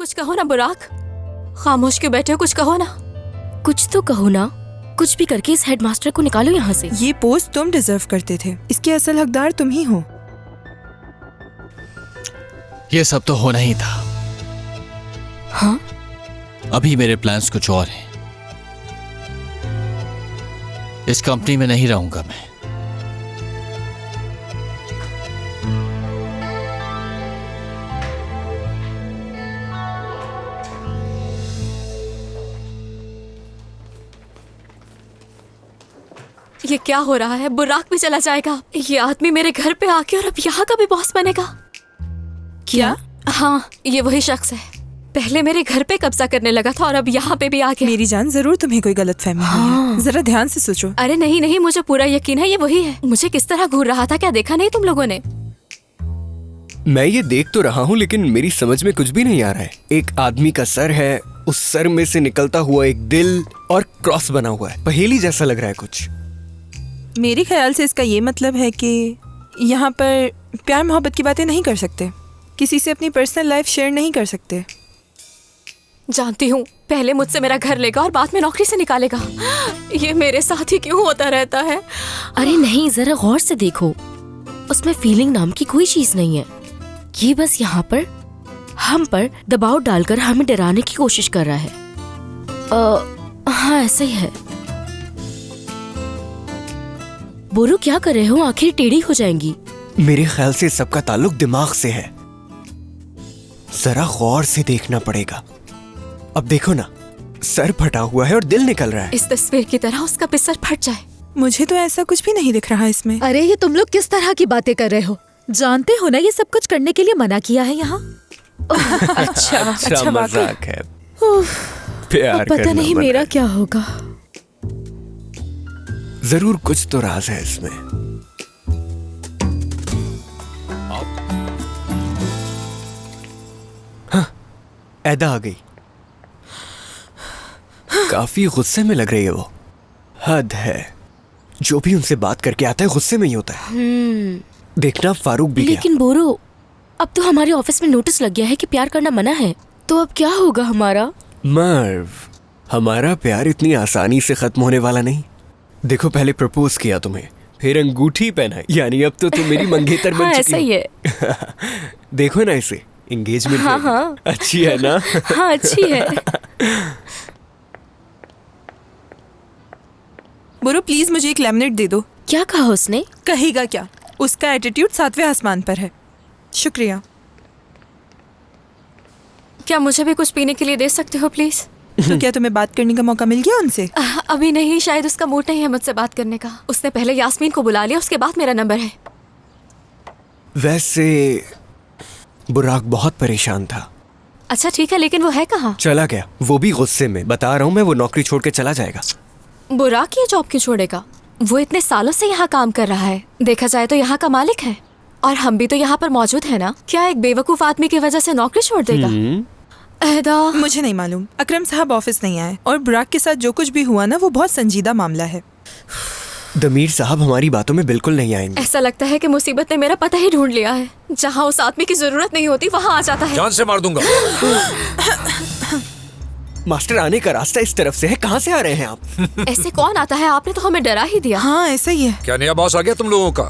कुछ कहो ना बुराक, खामोश क्यों बैठे हो? कुछ कहो ना। कुछ तो कहो ना। कुछ भी करके इस हेडमास्टर को निकालो यहाँ से। ये पोस्ट तुम डिजर्व करते थे, इसके असल हकदार तुम ही हो। ये सब तो होना ही था। हाँ? अभी मेरे प्लान्स कुछ और हैं। इस कंपनी में नहीं रहूंगा मैं। ये क्या हो रहा है? बुराक भी चला जाएगा। ये आदमी मेरे घर पे आके और अब यहाँ का भी बॉस बनेगा क्या? हाँ, ये वही शख्स है। पहले मेरे घर पे कब्जा करने लगा था और अब यहाँ पे भी आ गया। मेरी जान, जरूर तुम्हें कोई गलतफहमी हुई है। जरा ध्यान से सोचो। अरे नहीं नहीं, मुझे पूरा यकीन है ये वही है। मुझे किस तरह घूर रहा था, क्या देखा नहीं तुम लोगों ने? मैं ये देख तो रहा हूँ, लेकिन मेरी समझ में कुछ भी नहीं आ रहा है। एक आदमी का सर है, उस सर में से निकलता हुआ एक दिल और क्रॉस बना हुआ है। पहेली जैसा लग रहा है कुछ। मेरे ख्याल से इसका ये मतलब है कि यहाँ पर प्यार मोहब्बत की बातें नहीं कर सकते, किसी से अपनी पर्सनल लाइफ शेयर नहीं कर सकते। जानती हूँ, पहले मुझसे मेरा घर लेगा और बाद में नौकरी से निकालेगा। ये मेरे साथ ही क्यों होता रहता है? अरे नहीं, जरा गौर से देखो। उसमें फीलिंग नाम की कोई चीज नहीं है। ये बस यहाँ पर हम पर दबाव डालकर हमें डराने की कोशिश कर रहा है। हाँ, ऐसा ही है। बोरू, क्या कर रहे हो? आखिर टेढ़ी हो जाएंगी। मेरे ख्याल से सबका ताल्लुक दिमाग से है। जरा गौर से देखना पड़ेगा। अब देखो ना, सर फटा हुआ है और दिल निकल रहा है। इस तस्वीर की तरह उसका भी सर फट जाए। मुझे तो ऐसा कुछ भी नहीं दिख रहा इसमें। अरे ये तुम लोग किस तरह की बातें कर रहे हो? जानते हो ना ये सब कुछ करने के लिए मना किया है यहाँ। अच्छा मजाक है। प्यार पता करना नहीं मना मेरा है। क्या होगा। जरूर कुछ तो राज है इसमें। हाँ, ऐदा आ गई। काफी गुस्से में लग रही है वो। हद है, जो भी उनसे बात करके आता है गुस्से में ही होता है। देखना, फारूक भी गया। लेकिन बोरू, अब तो हमारे ऑफिस में नोटिस लग गया है कि प्यार करना मना है। तो अब क्या होगा हमारा? मर्व, हमारा प्यार इतनी आसानी से खत्म होने वाला नहीं। देखो, पहले प्रपोज किया तुम्हें, फिर अंगूठी पहनाई, यानी अब तो तुम मेरी मंगेतर बन हाँ, चुकी ऐसा ही है। देखो ना इसे, एंगेजमेंट हाँ, हाँ। अच्छी है ना? हाँ, अच्छी है। बोरो, प्लीज मुझे एक लेमनेड दे दो। क्या कहा उसने? कहेगा क्या, उसका एटीट्यूड 7वें आसमान पर है। शुक्रिया। क्या मुझे भी कुछ पीने के लिए दे सकते हो प्लीज? तो क्या तुम्हें बात करने का मौका मिल गया उनसे? अभी नहीं, शायद उसका मूड नहीं है मुझसे बात करने का। उसने पहले यास्मीन को बुला लिया, उसके बाद मेरा नंबर है। वैसे बुराक बहुत परेशान था। अच्छा ठीक है, लेकिन वो है कहाँ? चला गया, वो भी गुस्से में। बता रहा हूँ मैं, वो नौकरी छोड़ के चला जाएगा। बुराक ये जॉब क्यों छोड़ेगा? वो इतने सालों से यहाँ काम कर रहा है। देखा जाए तो यहाँ का मालिक है और हम भी तो यहाँ पर मौजूद है ना। क्या एक बेवकूफ आदमी की वजह से नौकरी छोड़ देगा? अहदा, मुझे नहीं मालूम। अकरम साहब ऑफिस नहीं आए और बुराक के साथ जो कुछ भी हुआ ना, वो बहुत संजीदा मामला है। दमीर साहब हमारी बातों में बिल्कुल नहीं आएंगे। ऐसा लगता है कि मुसीबत ने मेरा पता ही ढूंढ लिया है। जहाँ उस आदमी की जरूरत नहीं होती वहाँ आ जाता है। जान से मार दूंगा। मास्टर, आने का रास्ता इस तरफ से है। कहाँ से आ रहे हैं आप? ऐसे कौन आता है? आपने तो हमें डरा ही दिया। हाँ, ऐसा ही है। क्या नया बॉस आ गया तुम लोगों का?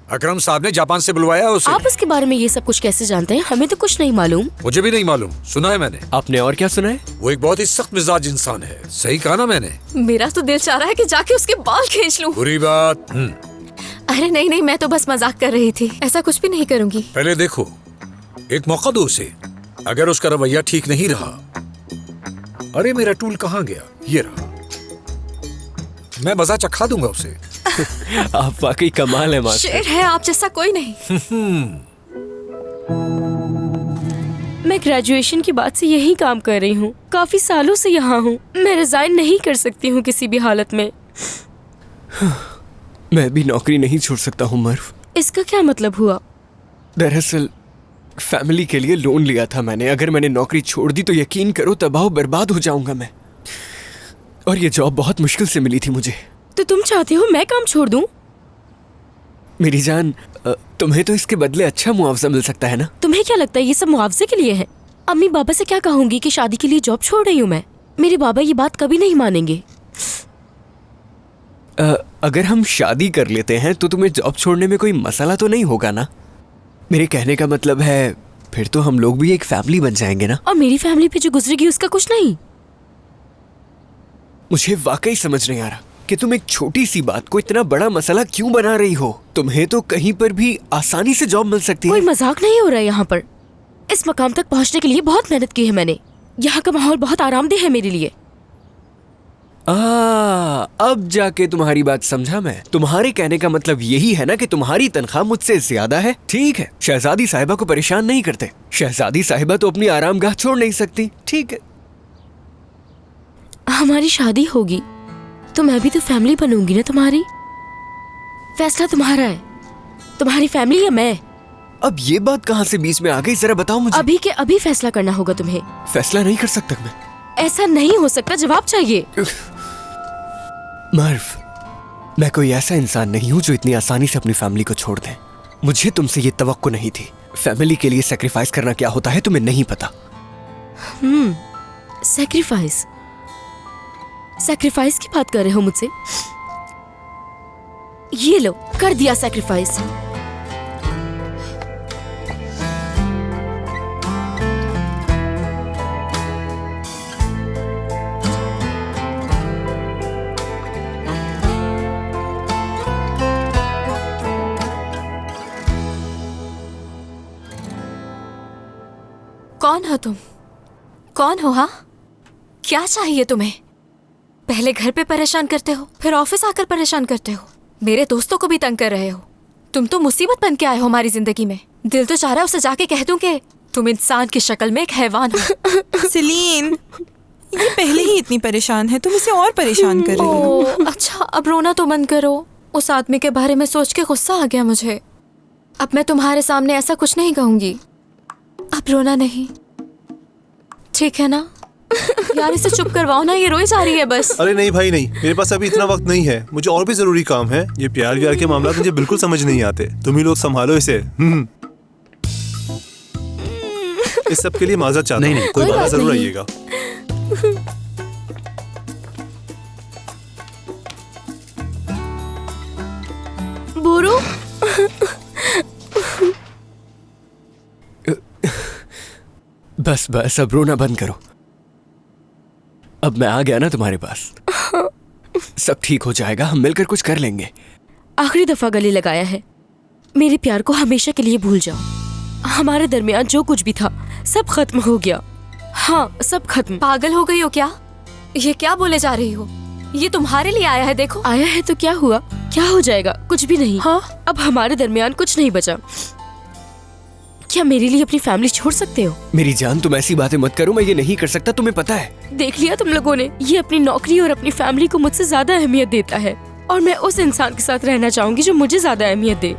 अकरम साहब ने जापान से बुलवाया उसे। आप उसके बारे में ये सब कुछ कैसे जानते हैं? हमें तो कुछ नहीं मालूम। मुझे भी नहीं मालूम, सुना है मैंने। आपने और क्या सुना है? वो एक बहुत ही सख्त मिजाज इंसान है। सही कहा ना मैंने? मेरा तो दिल चाह रहा है कि जाके उसके बाल खींच लूं। बुरी बात। अरे नहीं नहीं, मैं तो बस मजाक कर रही थी। ऐसा कुछ भी नहीं करूंगी। पहले देखो, एक मौका दो उसे। अगर उसका रवैया ठीक नहीं रहा। अरे मेरा टूल कहाँ गया? ये रहा। मैं मजा चखा दूंगा उसे। आप वाकई कमाल है मास्टर। शेर है आप जैसा कोई नहीं। मैं ग्रेजुएशन के बाद से यही काम कर रही हूँ। काफी सालों से यहाँ हूँ। मैं रिजाइन नहीं कर सकती हूँ किसी भी हालत में। मैं भी नौकरी नहीं छोड़ सकता हूँ मर्व। इसका क्या मतलब हुआ? दरअसल फैमिली के लिए लोन लिया था मैंने। अगर मैंने नौकरी छोड़ दी तो यकीन करो तबाह बर्बाद हो जाऊंगा मैं। और ये जॉब बहुत मुश्किल से मिली थी मुझे। तो तुम चाहते हो मैं काम छोड़ दूं? मेरी जान, तुम्हें तो इसके बदले अच्छा मुआवजा मिल सकता है ना? तुम्हें क्या लगता है ये सब मुआवजे के लिए है? अम्मी बाबा से क्या कहूंगी कि शादी के लिए जॉब छोड़ रही हूँ मैं? मेरे बाबा ये बात कभी नहीं मानेंगे। अगर हम शादी कर लेते हैं तो तुम्हें जॉब छोड़ने में कोई मसला तो नहीं होगा ना? मेरे कहने का मतलब है फिर तो हम लोग भी एक फैमिली बन जाएंगे ना। और मेरी फैमिली पे जो गुजरेगी उसका कुछ नहीं। मुझे वाकई समझ नहीं आ रहा कि तुम एक छोटी सी बात को इतना बड़ा मसला क्यों बना रही हो। तुम्हें तो कहीं पर भी आसानी से जॉब मिल सकती कोई है। मजाक नहीं हो रहा है यहाँ पर। इस मकाम तक पहुँचने के लिए बहुत मेहनत की है मैंने। यहाँ का माहौल बहुत आरामदेह है मेरे लिए। अब जाके तुम्हारी बात समझा मैं। तुम्हारे कहने का मतलब यही है ना कि तुम्हारी तनख्वाह मुझसे ज्यादा है। ठीक है, शहजादी साहिबा को परेशान नहीं करते। शहजादी साहिबा तो अपनी आरामगाह छोड़ नहीं सकती। ठीक है, हमारी शादी होगी तो मैं भी तो फैमिली बनूंगी ना तुम्हारी। फैसला तुम्हारा है, तुम्हारी फैमिली या मैं। अब ये बात कहाँ से बीच में आ गई, जरा बताओ मुझे। अभी के अभी फैसला करना होगा तुम्हें। फैसला नहीं कर सकता मैं। ऐसा नहीं हो सकता, जवाब चाहिए। मर्व, मैं कोई ऐसा इंसान नहीं हूँ जो इतनी आसानी से अपनी फैमिली को छोड़ दे। मुझे तुमसे ये तवक्को नहीं थी। फैमिली के लिए सैक्रिफाइस करना क्या होता है तुम्हें नहीं पता। सैक्रिफाइस? सैक्रिफाइस की बात कर रहे हो मुझसे? ये लो, कर दिया सैक्रिफाइस। कौन हो तुम? कौन हो? हाँ, क्या चाहिए तुम्हें? पहले घर पे परेशान करते हो, फिर ऑफिस आकर परेशान करते हो, मेरे दोस्तों को भी तंग कर रहे हो। तुम तो मुसीबत बन के आए हो हमारी जिंदगी में। दिल तो चाह रहा है उसे जाके कह दूं कि तुम इंसान की शक्ल में एक हैवान हो। सेलीन, ये पहले ही इतनी परेशान है, तुम इसे और परेशान कर रही हो। अच्छा, अब रोना तो बंद करो। उस आदमी के बारे में सोच के गुस्सा आ गया मुझे। अब मैं तुम्हारे सामने ऐसा कुछ नहीं कहूंगी। अब रोना नहीं, ठीक है ना? यार इसे चुप करवाओ ना, ये रोई जा रही है बस। अरे नहीं भाई नहीं, मेरे पास अभी इतना वक्त नहीं है, मुझे और भी जरूरी काम है। ये प्यार व्यार के मामला मुझे बिल्कुल समझ नहीं आते। तुम ही लोग संभालो इसे। इस सब के लिए माजरत चाहता हूँ। कोई बात जरूर आइएगा। बोरो, बस बस, अब रोना बंद करो। अब मैं आ गया ना तुम्हारे पास। सब ठीक हो जाएगा, हम मिलकर कुछ कर लेंगे। आखिरी दफा गले लगाया है। मेरे प्यार को हमेशा के लिए भूल जाओ। हमारे दरमियान जो कुछ भी था सब खत्म हो गया। हाँ, सब खत्म। पागल हो गई हो क्या? ये क्या बोले जा रही हो? ये तुम्हारे लिए आया है, देखो। आया है तो क्या हुआ? क्या हो जाएगा? कुछ भी नहीं। हाँ, अब हमारे दरमियान कुछ नहीं बचा। क्या मेरे लिए अपनी फैमिली छोड़ सकते हो? मेरी जान, तुम ऐसी बातें मत करो। मैं ये नहीं कर सकता, तुम्हें पता है। देख लिया तुम लोगों ने, ये अपनी नौकरी और अपनी फैमिली को मुझसे ज्यादा अहमियत देता है। और मैं उस इंसान के साथ रहना चाहूंगी जो मुझे ज्यादा अहमियत दे।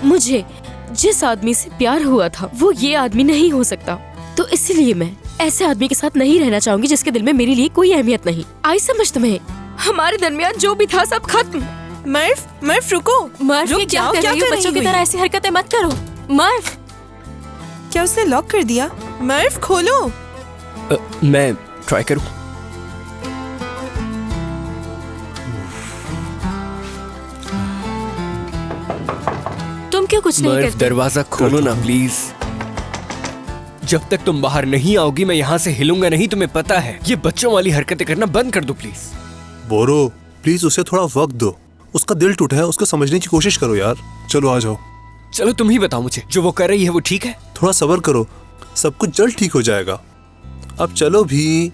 मुझे जिस आदमी से प्यार हुआ था वो ये आदमी नहीं हो सकता। तो इसलिए मैं ऐसे आदमी के साथ नहीं रहना चाहूंगी जिसके दिल में मेरे लिए कोई अहमियत नहीं। आई समझ तुम्हें? हमारे दरमियान जो भी था सब खत्म। मर्फ रुको। मर्फ, ये क्या कर रही हो? बच्चों की तरह ऐसी हरकतें मत करो। मर्फ, क्या उसने लॉक कर दिया? मर्फ खोलो। मैं ट्राई करूं? तुम क्यों कुछ नहीं मर्फ, करते? दरवाजा खोलो ना प्लीज। जब तक तुम बाहर नहीं आओगी मैं यहाँ से हिलूंगा नहीं, तुम्हें पता है। ये बच्चों वाली हरकतें करना बंद कर दो प्लीज। बोरो प्लीज उसे थोड़ा वक्त दो। उसका दिल टूटा है, उसको समझने की कोशिश करो यार। चलो आ जाओ। चलो तुम ही बताओ मुझे, जो वो कर रही है वो ठीक है? थोड़ा सब्र करो, सब कुछ जल्द ठीक हो जाएगा। अब चलो भी।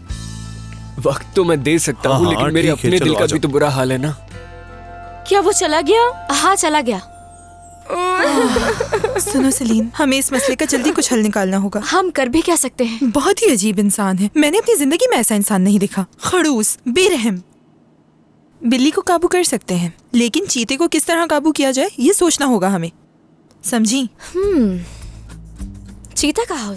वक्त तो मैं दे सकता हूँ, हाँ, लेकिन मेरे ठीक है, अपने चलो, दिल का आ भी जाओ। तो बुरा हाल है ना। क्या वो चला गया? हाँ, चला गया। सुनो सेलीन, हमें इस मसले का जल्दी कुछ हल निकालना होगा। हम कर भी क्या सकते हैं? बहुत ही अजीब इंसान है। मैंने अपनी जिंदगी में ऐसा इंसान नहीं देखा। खड़ूस, बेरहम। बिल्ली को काबू कर सकते हैं, लेकिन चीते को किस तरह काबू किया जाए ये सोचना होगा हमें। समझी? चीता कहाँ है?